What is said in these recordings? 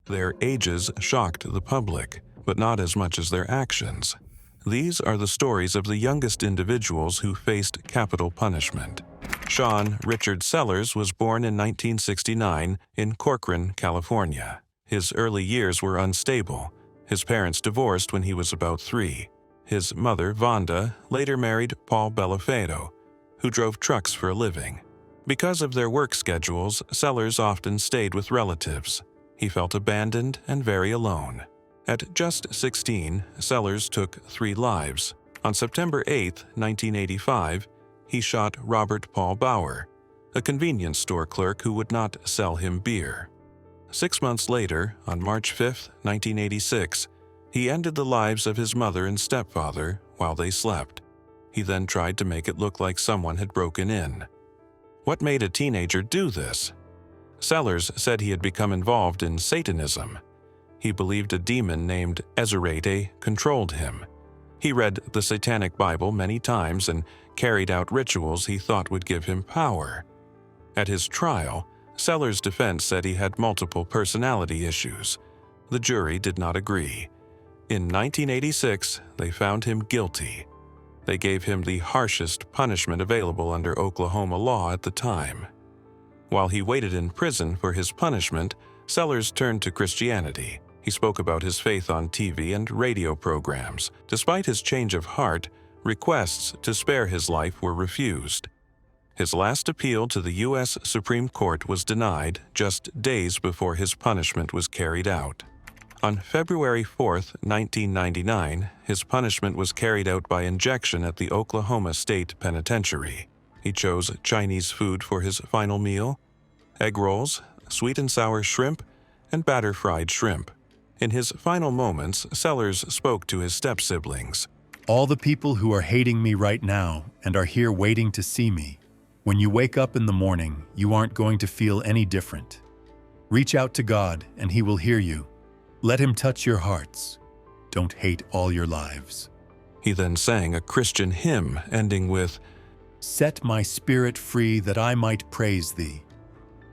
Their ages shocked the public, but not as much as their actions. These are the stories of the youngest individuals who faced capital punishment. Shaun Richard Sellers was born in 1969 in Corcoran, California. His early years were unstable. His parents divorced when he was about 3. His mother, Vonda, later married Paul Bellafedo, who drove trucks for a living. Because of their work schedules, Sellers often stayed with relatives. He felt abandoned and very alone. At just 16, Sellers took 3 lives. On September 8, 1985, he shot Robert Paul Bauer, a convenience store clerk who would not sell him beer. 6 months later, on March 5, 1986, he ended the lives of his mother and stepfather while they slept. He then tried to make it look like someone had broken in. What made a teenager do this? Sellers said he had become involved in Satanism. He believed a demon named Ezerate controlled him. He read the Satanic Bible many times and carried out rituals he thought would give him power. At his trial, Sellers' defense said he had multiple personality issues. The jury did not agree. In 1986, they found him guilty. They gave him the harshest punishment available under Oklahoma law at the time. While he waited in prison for his punishment, Sellers turned to Christianity. He spoke about his faith on TV and radio programs. Despite his change of heart, requests to spare his life were refused. His last appeal to the U.S. Supreme Court was denied just days before his punishment was carried out. On February 4, 1999, his punishment was carried out by injection at the Oklahoma State Penitentiary. He chose Chinese food for his final meal: egg rolls, sweet and sour shrimp, and batter-fried shrimp. In his final moments, Sellers spoke to his step-siblings. All the people who are hating me right now and are here waiting to see me, when you wake up in the morning, you aren't going to feel any different. Reach out to God and He will hear you. Let Him touch your hearts. Don't hate all your lives. He then sang a Christian hymn ending with, Set my spirit free that I might praise Thee.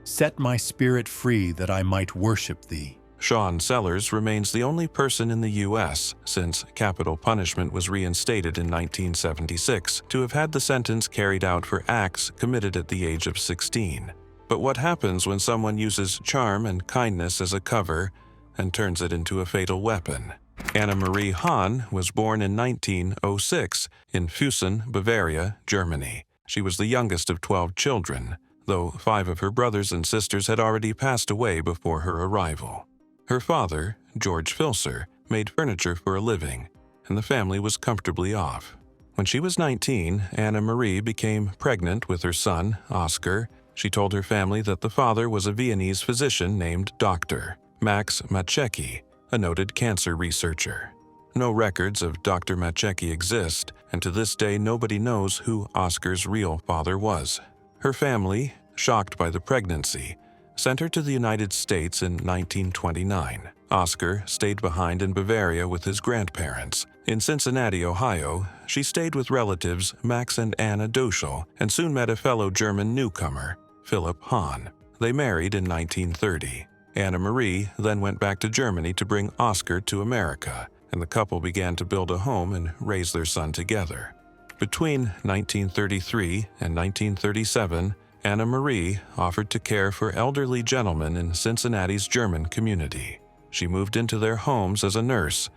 Set my spirit free that I might worship Thee. Shaun Sellers remains the only person in the U.S., since capital punishment was reinstated in 1976, to have had the sentence carried out for acts committed at the age of 16. But what happens when someone uses charm and kindness as a cover and turns it into a fatal weapon? Anna Marie Hahn was born in 1906 in Füssen, Bavaria, Germany. She was the youngest of 12 children, though 5 of her brothers and sisters had already passed away before her arrival. Her father, George Filser, made furniture for a living, and the family was comfortably off. When she was 19, Anna Marie became pregnant with her son, Oscar. She told her family that the father was a Viennese physician named Dr. Max Maciecki, a noted cancer researcher. No records of Dr. Maciecki exist, and to this day nobody knows who Oscar's real father was. Her family, shocked by the pregnancy, sent her to the United States in 1929. Oscar stayed behind in Bavaria with his grandparents. In Cincinnati, Ohio, she stayed with relatives Max and Anna Doschel and soon met a fellow German newcomer, Philip Hahn. They married in 1930. Anna Marie then went back to Germany to bring Oscar to America, and the couple began to build a home and raise their son together. Between 1933 and 1937, Anna Marie offered to care for elderly gentlemen in Cincinnati's German community. She moved into their homes as a nurse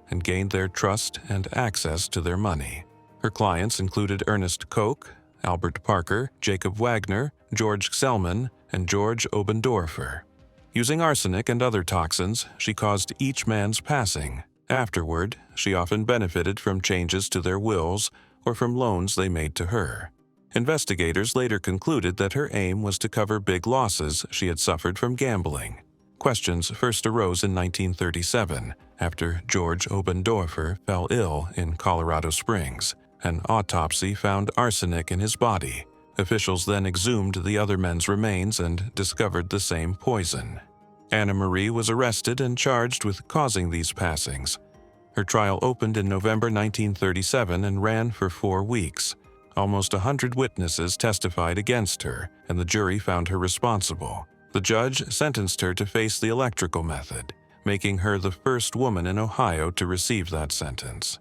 and gained their trust and access to their money. Her clients included Ernest Koch, Albert Parker, Jacob Wagner, George Selman, and George Obendorfer. Using arsenic and other toxins, she caused each man's passing. Afterward, she often benefited from changes to their wills or from loans they made to her. Investigators later concluded that her aim was to cover big losses she had suffered from gambling. Questions first arose in 1937, after George Obendorfer fell ill in Colorado Springs. An autopsy found arsenic in his body. Officials then exhumed the other men's remains and discovered the same poison. Anna Marie was arrested and charged with causing these passings. Her trial opened in November 1937 and ran for 4 weeks. Almost 100 witnesses testified against her, and the jury found her responsible. The judge sentenced her to face the electrical method, making her the first woman in Ohio to receive that sentence.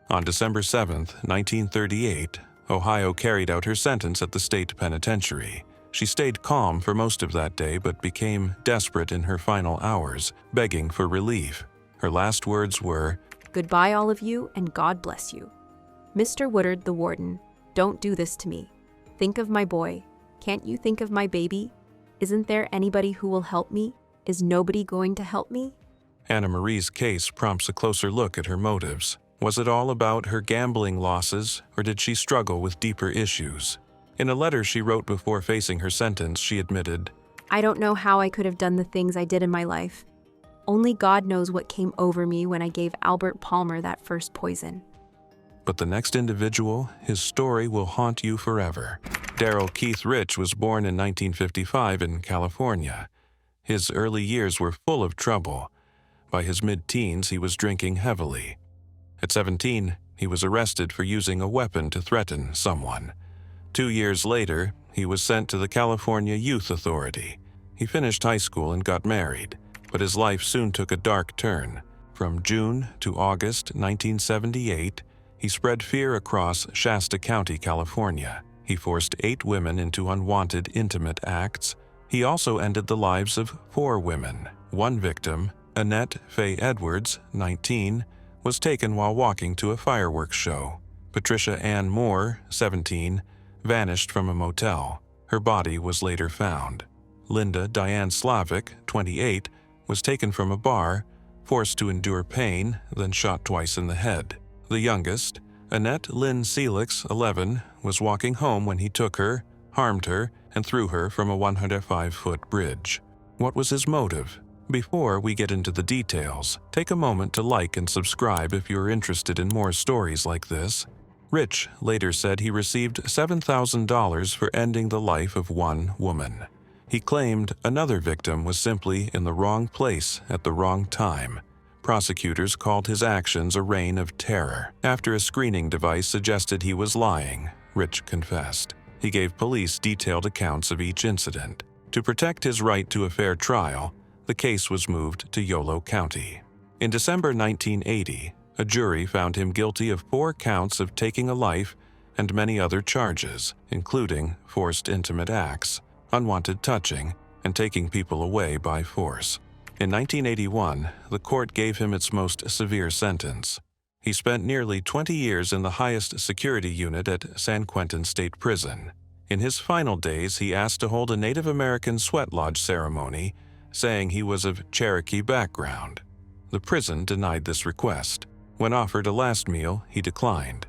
On December 7, 1938, Ohio carried out her sentence at the state penitentiary. She stayed calm for most of that day but became desperate in her final hours, begging for relief. Her last words were, "Goodbye, all of you, and God bless you. Mr. Woodard, the warden, don't do this to me. Think of my boy. Can't you think of my baby? Isn't there anybody who will help me? Is nobody going to help me?" Anna Marie's case prompts a closer look at her motives. Was it all about her gambling losses, or did she struggle with deeper issues? In a letter she wrote before facing her sentence, she admitted, "I don't know how I could have done the things I did in my life. Only God knows what came over me when I gave Albert Palmer that first poison." But the next individual, his story will haunt you forever. Daryl Keith Rich was born in 1955 in California. His early years were full of trouble. By his mid-teens, he was drinking heavily. At 17, he was arrested for using a weapon to threaten someone. 2 years later, he was sent to the California Youth Authority. He finished high school and got married, but his life soon took a dark turn. From June to August 1978, he spread fear across Shasta County, California. He forced 8 women into unwanted intimate acts. He also ended the lives of 4 women. One victim, Annette Faye Edwards, 19, was taken while walking to a fireworks show. Patricia Ann Moore, 17, vanished from a motel. Her body was later found. Linda Diane Slavic, 28, was taken from a bar, forced to endure pain, then shot twice in the head. The youngest, Annette Lynn Cells, 11, was walking home when he took her, harmed her, and threw her from a 105-foot bridge. What was his motive? Before we get into the details, take a moment to like and subscribe if you're interested in more stories like this. Rich later said he received $7,000 for ending the life of one woman. He claimed another victim was simply in the wrong place at the wrong time. Prosecutors called his actions a reign of terror. After a screening device suggested he was lying, Rich confessed. He gave police detailed accounts of each incident. To protect his right to a fair trial, the case was moved to Yolo County. In December 1980, a jury found him guilty of 4 counts of taking a life and many other charges, including forced intimate acts, unwanted touching, and taking people away by force. In 1981, the court gave him its most severe sentence. He spent nearly 20 years in the highest security unit at San Quentin State Prison. In his final days, he asked to hold a Native American sweat lodge ceremony, saying he was of Cherokee background. The prison denied this request. When offered a last meal, he declined.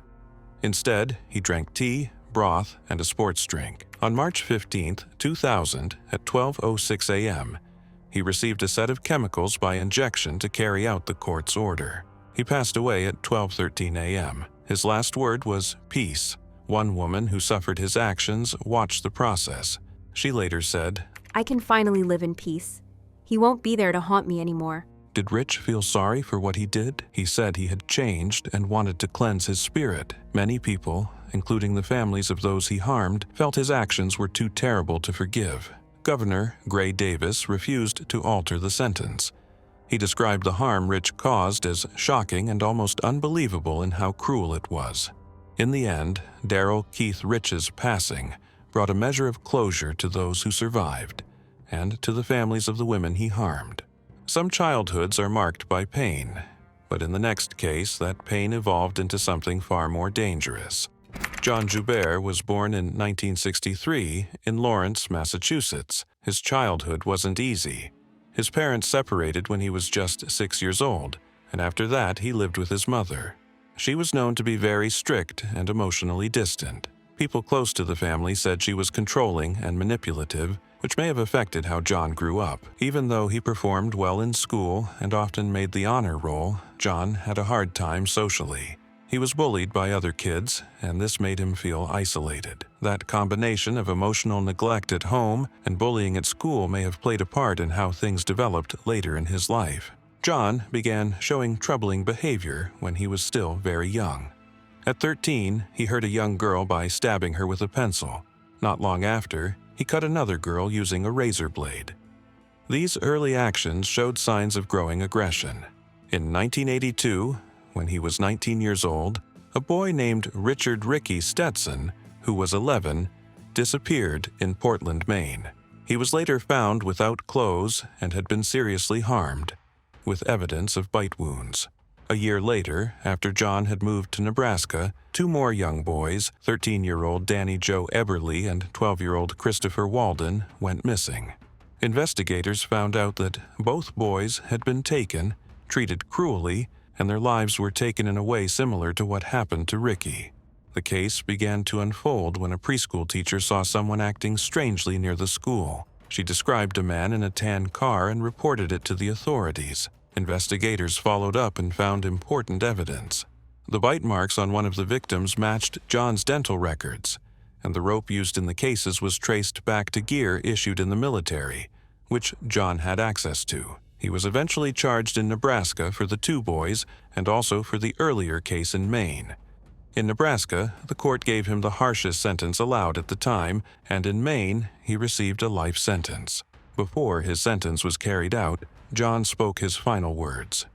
Instead, he drank tea, broth, and a sports drink. On March 15, 2000, at 12:06 a.m., he received a set of chemicals by injection to carry out the court's order. He passed away at 12:13 a.m. His last word was peace. One woman who suffered his actions watched the process. She later said, "I can finally live in peace. He won't be there to haunt me anymore." Did Rich feel sorry for what he did? He said he had changed and wanted to cleanse his spirit. Many people, including the families of those he harmed, felt his actions were too terrible to forgive. Governor Gray Davis refused to alter the sentence. He described the harm Rich caused as shocking and almost unbelievable in how cruel it was. In the end, Daryl Keith Rich's passing brought a measure of closure to those who survived, and to the families of the women he harmed. Some childhoods are marked by pain, but in the next case, that pain evolved into something far more dangerous. John Jubair was born in 1963 in Lawrence, Massachusetts. His childhood wasn't easy. His parents separated when he was just 6 years old, and after that he lived with his mother. She was known to be very strict and emotionally distant. People close to the family said she was controlling and manipulative, which may have affected how John grew up. Even though he performed well in school and often made the honor roll, John had a hard time socially. He was bullied by other kids, and this made him feel isolated. That combination of emotional neglect at home and bullying at school may have played a part in how things developed later in his life. John began showing troubling behavior when he was still very young. At 13, he hurt a young girl by stabbing her with a pencil. Not long after, he cut another girl using a razor blade. These early actions showed signs of growing aggression. In 1982, when he was 19 years old, a boy named Richard Ricky Stetson, who was 11, disappeared in Portland, Maine. He was later found without clothes and had been seriously harmed, with evidence of bite wounds. A year later, after John had moved to Nebraska, two more young boys, 13-year-old Danny Joe Eberly and 12-year-old Christopher Walden, went missing. Investigators found out that both boys had been taken, treated cruelly, and their lives were taken in a way similar to what happened to Ricky. The case began to unfold when a preschool teacher saw someone acting strangely near the school. She described a man in a tan car and reported it to the authorities. Investigators followed up and found important evidence. The bite marks on one of the victims matched John's dental records, and the rope used in the cases was traced back to gear issued in the military, which John had access to. He was eventually charged in Nebraska for the two boys and also for the earlier case in Maine. In Nebraska, the court gave him the harshest sentence allowed at the time, and in Maine, he received a life sentence. Before his sentence was carried out, John spoke his final words.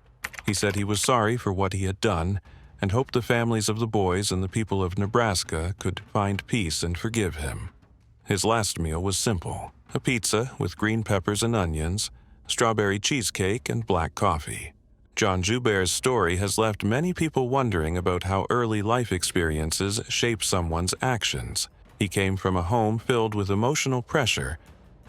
He said he was sorry for what he had done and hoped the families of the boys and the people of Nebraska could find peace and forgive him. His last meal was simple: a pizza with green peppers and onions, strawberry cheesecake, and black coffee. John Jubair's story has left many people wondering about how early life experiences shape someone's actions. He came from a home filled with emotional pressure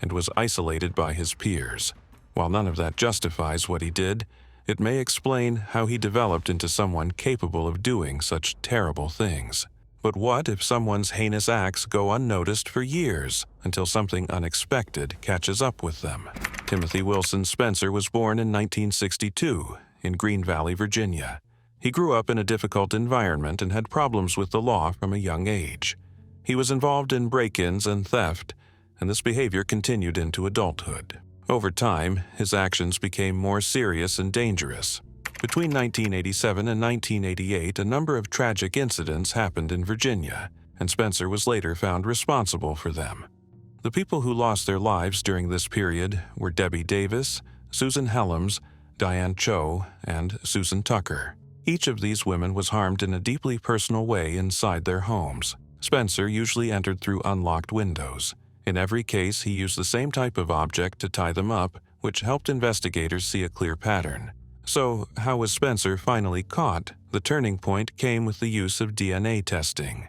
and was isolated by his peers. While none of that justifies what he did, it may explain how he developed into someone capable of doing such terrible things. But what if someone's heinous acts go unnoticed for years until something unexpected catches up with them? Timothy Wilson Spencer was born in 1962 in Green Valley, Virginia. He grew up in a difficult environment and had problems with the law from a young age. He was involved in break-ins and theft, and this behavior continued into adulthood. Over time, his actions became more serious and dangerous. Between 1987 and 1988, a number of tragic incidents happened in Virginia, and Spencer was later found responsible for them. The people who lost their lives during this period were Debbie Davis, Susan Helms, Diane Cho, and Susan Tucker. Each of these women was harmed in a deeply personal way inside their homes. Spencer usually entered through unlocked windows. In every case, he used the same type of object to tie them up, which helped investigators see a clear pattern. So, how was Spencer finally caught? The turning point came with the use of DNA testing.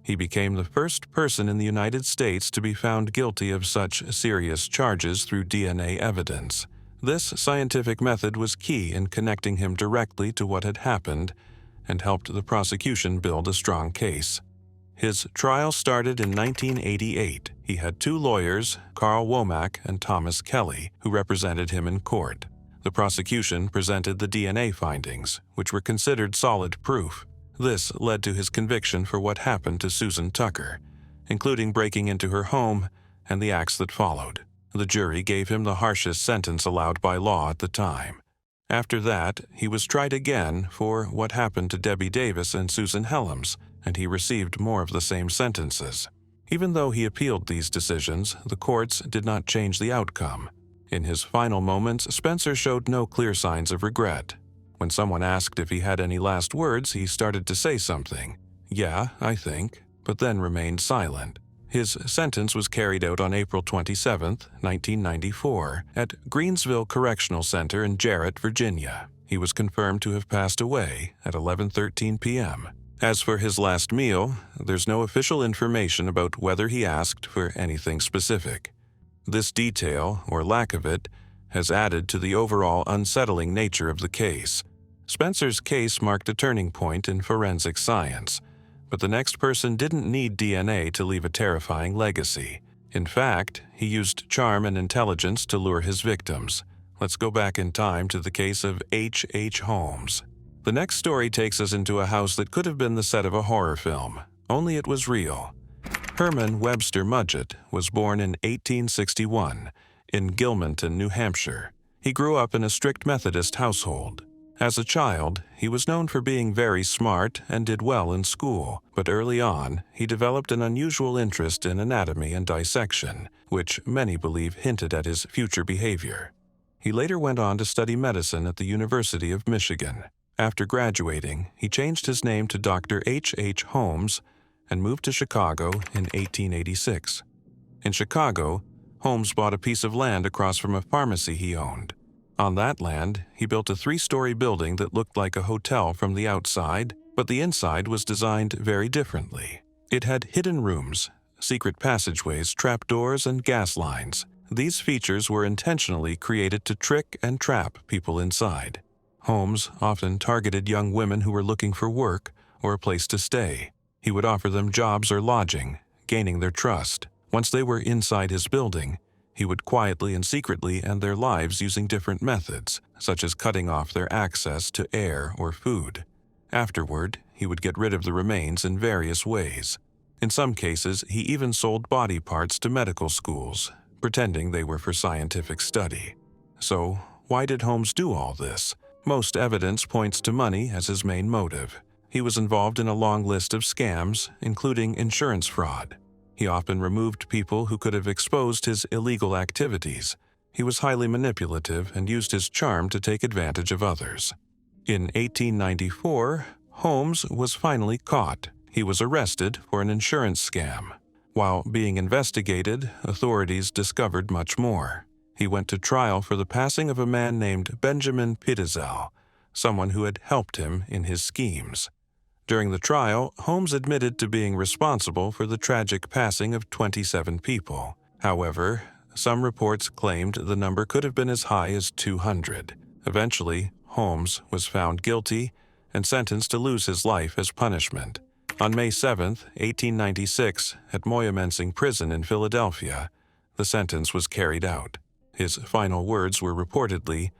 He became the first person in the United States to be found guilty of such serious charges through DNA evidence. This scientific method was key in connecting him directly to what had happened and helped the prosecution build a strong case. His trial started in 1988. He had two lawyers, Carl Womack and Thomas Kelly, who represented him in court. The prosecution presented the DNA findings, which were considered solid proof. This led to his conviction for what happened to Susan Tucker, including breaking into her home and the acts that followed. The jury gave him the harshest sentence allowed by law at the time. After that, he was tried again for what happened to Debbie Davis and Susan Helms, and he received more of the same sentences. Even though he appealed these decisions, the courts did not change the outcome. In his final moments, Spencer showed no clear signs of regret. When someone asked if he had any last words, he started to say something. "Yeah, I think," but then remained silent. His sentence was carried out on April 27, 1994, at Greensville Correctional Center in Jarrett, Virginia. He was confirmed to have passed away at 11:13 p.m. As for his last meal, there's no official information about whether he asked for anything specific. This detail, or lack of it, has added to the overall unsettling nature of the case. Spencer's case marked a turning point in forensic science, but the next person didn't need DNA to leave a terrifying legacy. In fact, he used charm and intelligence to lure his victims. Let's go back in time to the case of H. Holmes. The next story takes us into a house that could have been the set of a horror film, only it was real. Herman Webster Mudgett was born in 1861 in Gilmanton, New Hampshire. He grew up in a strict Methodist household. As a child, he was known for being very smart and did well in school, but early on, he developed an unusual interest in anatomy and dissection, which many believe hinted at his future behavior. He later went on to study medicine at the University of Michigan. After graduating, he changed his name to Dr. H. Holmes and moved to Chicago in 1886. In Chicago, Holmes bought a piece of land across from a pharmacy he owned. On that land, he built a 3-story building that looked like a hotel from the outside, but the inside was designed very differently. It had hidden rooms, secret passageways, trapdoors, and gas lines. These features were intentionally created to trick and trap people inside. Holmes often targeted young women who were looking for work or a place to stay. He would offer them jobs or lodging, gaining their trust. Once they were inside his building, he would quietly and secretly end their lives using different methods, such as cutting off their access to air or food. Afterward, he would get rid of the remains in various ways. In some cases, he even sold body parts to medical schools, pretending they were for scientific study. So, why did Holmes do all this? Most evidence points to money as his main motive. He was involved in a long list of scams, including insurance fraud. He often removed people who could have exposed his illegal activities. He was highly manipulative and used his charm to take advantage of others. In 1894, Holmes was finally caught. He was arrested for an insurance scam. While being investigated, authorities discovered much more. He went to trial for the passing of a man named Benjamin Pitezel, someone who had helped him in his schemes. During the trial, Holmes admitted to being responsible for the tragic passing of 27 people. However, some reports claimed the number could have been as high as 200. Eventually, Holmes was found guilty and sentenced to lose his life as punishment. On May 7, 1896, at Moyamensing Prison in Philadelphia, the sentence was carried out. His final words were reportedly,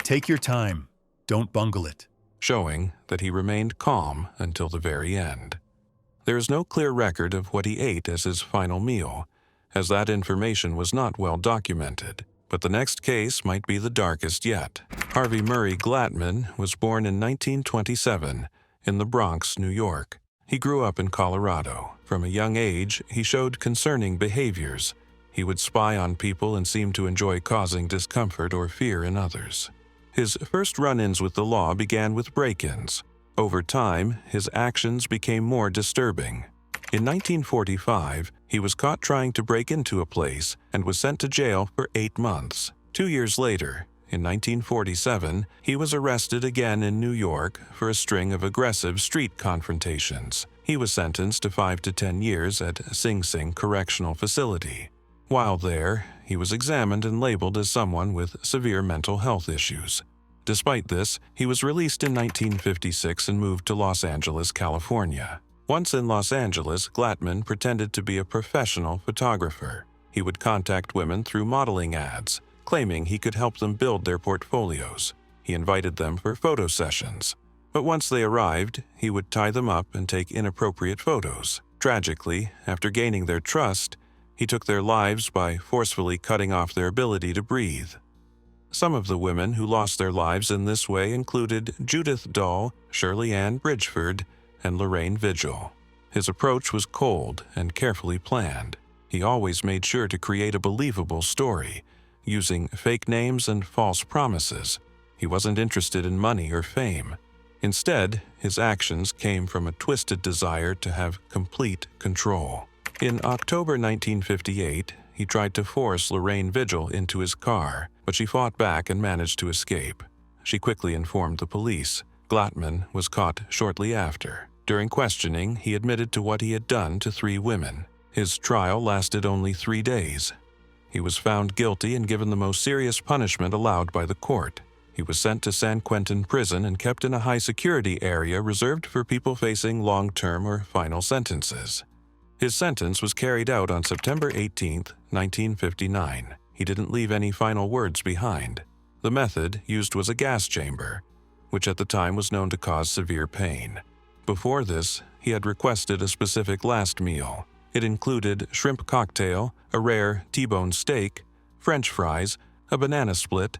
"Take your time. Don't bungle it," showing that he remained calm until the very end. There is no clear record of what he ate as his final meal, as that information was not well documented. But the next case might be the darkest yet. Harvey Murray Glatman was born in 1927 in the Bronx, New York. He grew up in Colorado. From a young age, he showed concerning behaviors. He would spy on people and seemed to enjoy causing discomfort or fear in others. His first run-ins with the law began with break-ins. Over time, his actions became more disturbing. In 1945, he was caught trying to break into a place and was sent to jail for 8 months. 2 years later, in 1947, he was arrested again in New York for a string of aggressive street confrontations. He was sentenced to 5 to 10 years at Sing Sing Correctional Facility. While there, he was examined and labeled as someone with severe mental health issues. Despite this, he was released in 1956 and moved to Los Angeles, California. Once in Los Angeles, Glatman pretended to be a professional photographer. He would contact women through modeling ads, claiming he could help them build their portfolios. He invited them for photo sessions. But once they arrived, he would tie them up and take inappropriate photos. Tragically, after gaining their trust, he took their lives by forcefully cutting off their ability to breathe. Some of the women who lost their lives in this way included Judith Dull, Shirley Ann Bridgeford, and Lorraine Vigil. His approach was cold and carefully planned. He always made sure to create a believable story, using fake names and false promises. He wasn't interested in money or fame. Instead, his actions came from a twisted desire to have complete control. In October 1958, he tried to force Lorraine Vigil into his car, but she fought back and managed to escape. She quickly informed the police. Glatman was caught shortly after. During questioning, he admitted to what he had done to 3 women. His trial lasted only 3 days. He was found guilty and given the most serious punishment allowed by the court. He was sent to San Quentin Prison and kept in a high-security area reserved for people facing long-term or final sentences. His sentence was carried out on September 18, 1959. He didn't leave any final words behind. The method used was a gas chamber, which at the time was known to cause severe pain. Before this, he had requested a specific last meal. It included shrimp cocktail, a rare T-bone steak, French fries, a banana split,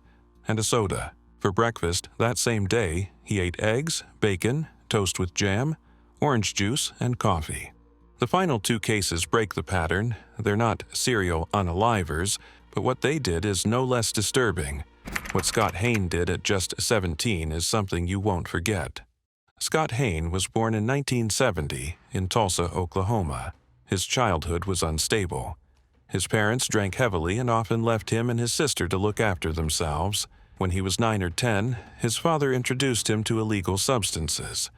and a soda. For breakfast that same day, he ate eggs, bacon, toast with jam, orange juice, and coffee. The final 2 cases break the pattern. They're not serial unalivers, but what they did is no less disturbing. What Scott Hayne did at just 17 is something you won't forget. Scott Hayne was born in 1970 in Tulsa, Oklahoma. His childhood was unstable. His parents drank heavily and often left him and his sister to look after themselves. When he was 9 or 10, his father introduced him to illegal substances.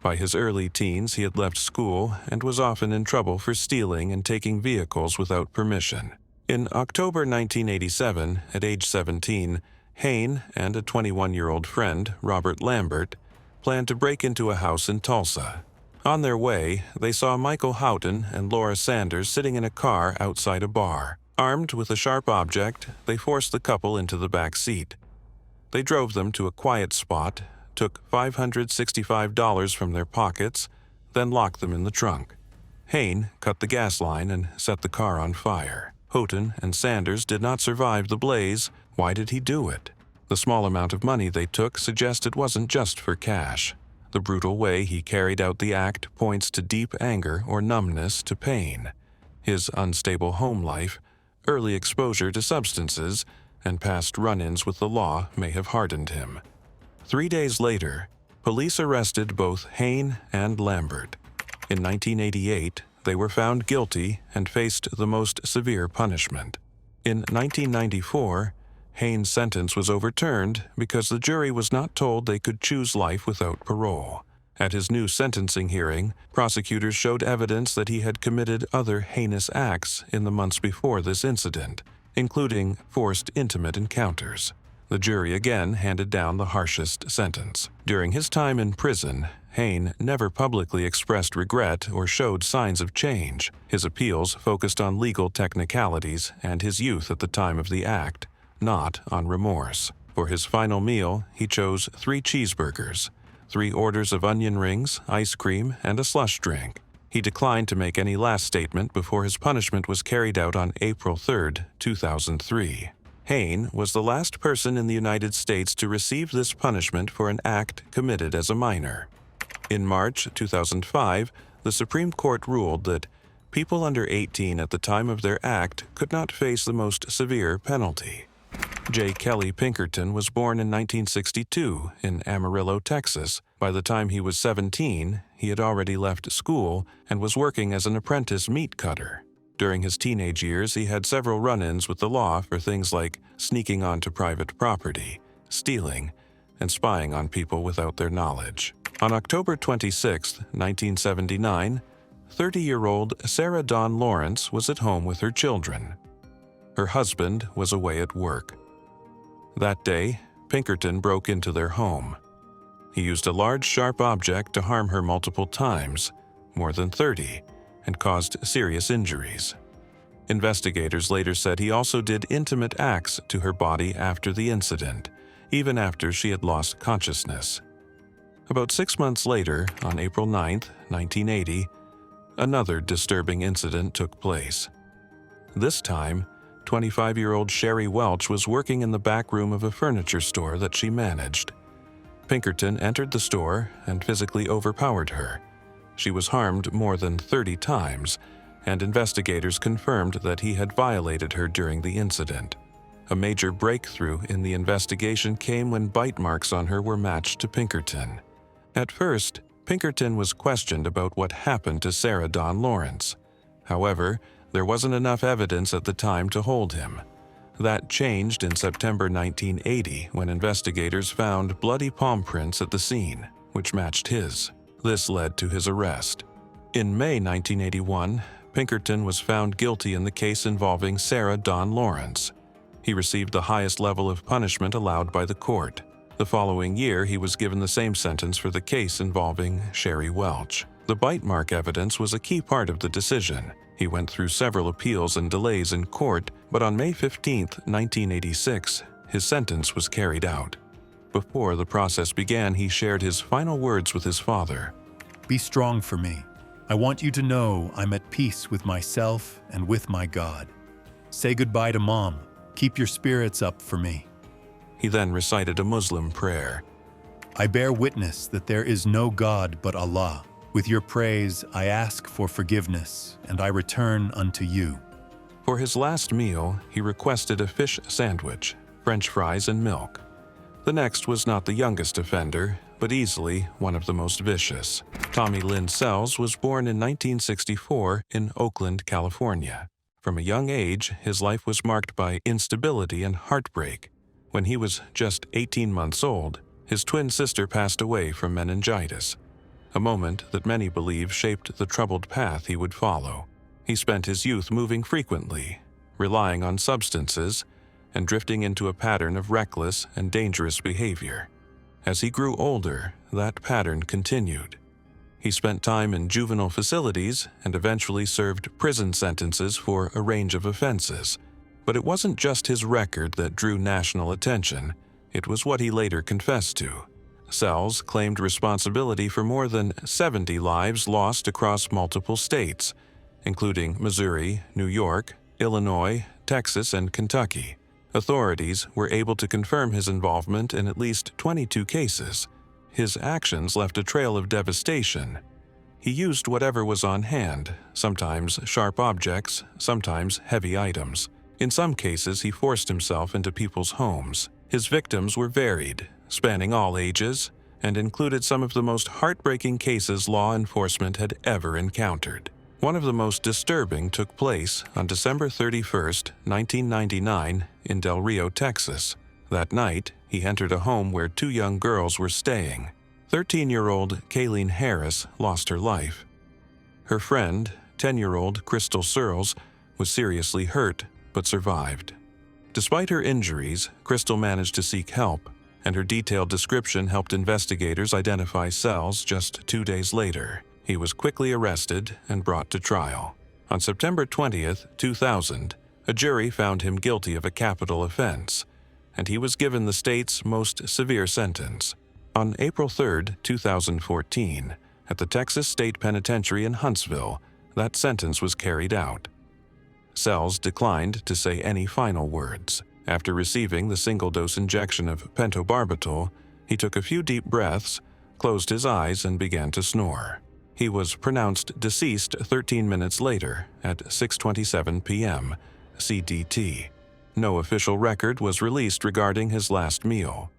By his early teens, he had left school and was often in trouble for stealing and taking vehicles without permission. In October 1987, at age 17, Hayne and a 21-year-old friend, Robert Lambert, planned to break into a house in Tulsa. On their way, they saw Michael Houghton and Laura Sanders sitting in a car outside a bar. Armed with a sharp object, they forced the couple into the back seat. They drove them to a quiet spot, took $565 from their pockets, then locked them in the trunk. Hayne cut the gas line and set the car on fire. Houghton and Sanders did not survive the blaze. Why did he do it? The small amount of money they took suggests it wasn't just for cash. The brutal way he carried out the act points to deep anger or numbness to pain. His unstable home life, early exposure to substances, and past run-ins with the law may have hardened him. 3 days later, police arrested both Hayne and Lambert. In 1988, they were found guilty and faced the most severe punishment. In 1994, Hayne's sentence was overturned because the jury was not told they could choose life without parole. At his new sentencing hearing, prosecutors showed evidence that he had committed other heinous acts in the months before this incident, including forced intimate encounters. The jury again handed down the harshest sentence. During his time in prison, Hayne never publicly expressed regret or showed signs of change. His appeals focused on legal technicalities and his youth at the time of the act, not on remorse. For his final meal, he chose 3 cheeseburgers, 3 orders of onion rings, ice cream, and a slush drink. He declined to make any last statement before his punishment was carried out on April 3, 2003. Hayne was the last person in the United States to receive this punishment for an act committed as a minor. In March 2005, the Supreme Court ruled that people under 18 at the time of their act could not face the most severe penalty. J. Kelly Pinkerton was born in 1962 in Amarillo, Texas. By the time he was 17, he had already left school and was working as an apprentice meat cutter. During his teenage years, he had several run-ins with the law for things like sneaking onto private property, stealing, and spying on people without their knowledge. On October 26, 1979, 30-year-old Sarah Dawn Lawrence was at home with her children. Her husband was away at work. That day, Pinkerton broke into their home. He used a large, sharp object to harm her multiple times, more than 30, and caused serious injuries. Investigators later said he also did intimate acts to her body after the incident, even after she had lost consciousness. About 6 months later, on April 9, 1980, another disturbing incident took place. This time, 25-year-old Sherry Welch was working in the back room of a furniture store that she managed. Pinkerton entered the store and physically overpowered her. She was harmed more than 30 times, and investigators confirmed that he had violated her during the incident. A major breakthrough in the investigation came when bite marks on her were matched to Pinkerton. At first, Pinkerton was questioned about what happened to Sarah Dawn Lawrence. However, there wasn't enough evidence at the time to hold him. That changed in September 1980 when investigators found bloody palm prints at the scene, which matched his. This led to his arrest. In May 1981, Pinkerton was found guilty in the case involving Sarah Dawn Lawrence. He received the highest level of punishment allowed by the court. The following year, he was given the same sentence for the case involving Sherry Welch. The bite mark evidence was a key part of the decision. He went through several appeals and delays in court, but on May 15, 1986, his sentence was carried out. Before the process began, he shared his final words with his father. Be strong for me. I want you to know I'm at peace with myself and with my God. Say goodbye to Mom. Keep your spirits up for me. He then recited a Muslim prayer. I bear witness that there is no God but Allah. With your praise, I ask for forgiveness, and I return unto you. For his last meal, he requested a fish sandwich, French fries, and milk. The next was not the youngest offender, but easily one of the most vicious. Tommy Lynn Cells was born in 1964 in Oakland, California. From a young age, his life was marked by instability and heartbreak. When he was just 18 months old, his twin sister passed away from meningitis, a moment that many believe shaped the troubled path he would follow. He spent his youth moving frequently, relying on substances, and drifting into a pattern of reckless and dangerous behavior. As he grew older, that pattern continued. He spent time in juvenile facilities and eventually served prison sentences for a range of offenses. But it wasn't just his record that drew national attention, it was what he later confessed to. Cells claimed responsibility for more than 70 lives lost across multiple states, including Missouri, New York, Illinois, Texas, and Kentucky. Authorities were able to confirm his involvement in at least 22 cases. His actions left a trail of devastation. He used whatever was on hand, sometimes sharp objects, sometimes heavy items. In some cases, he forced himself into people's homes. His victims were varied, spanning all ages, and included some of the most heartbreaking cases law enforcement had ever encountered. One of the most disturbing took place on December 31, 1999, in Del Rio, Texas. That night, he entered a home where two young girls were staying. 13-year-old Kayleen Harris lost her life. Her friend, 10-year-old Crystal Searles, was seriously hurt but survived. Despite her injuries, Crystal managed to seek help, and her detailed description helped investigators identify Cells just 2 days later. He was quickly arrested and brought to trial. On September 20, 2000, a jury found him guilty of a capital offense, and he was given the state's most severe sentence. On April 3, 2014, at the Texas State Penitentiary in Huntsville, that sentence was carried out. Cells declined to say any final words. After receiving the single-dose injection of pentobarbital, he took a few deep breaths, closed his eyes, and began to snore. He was pronounced deceased 13 minutes later at 6:27 p.m. CDT. No official record was released regarding his last meal.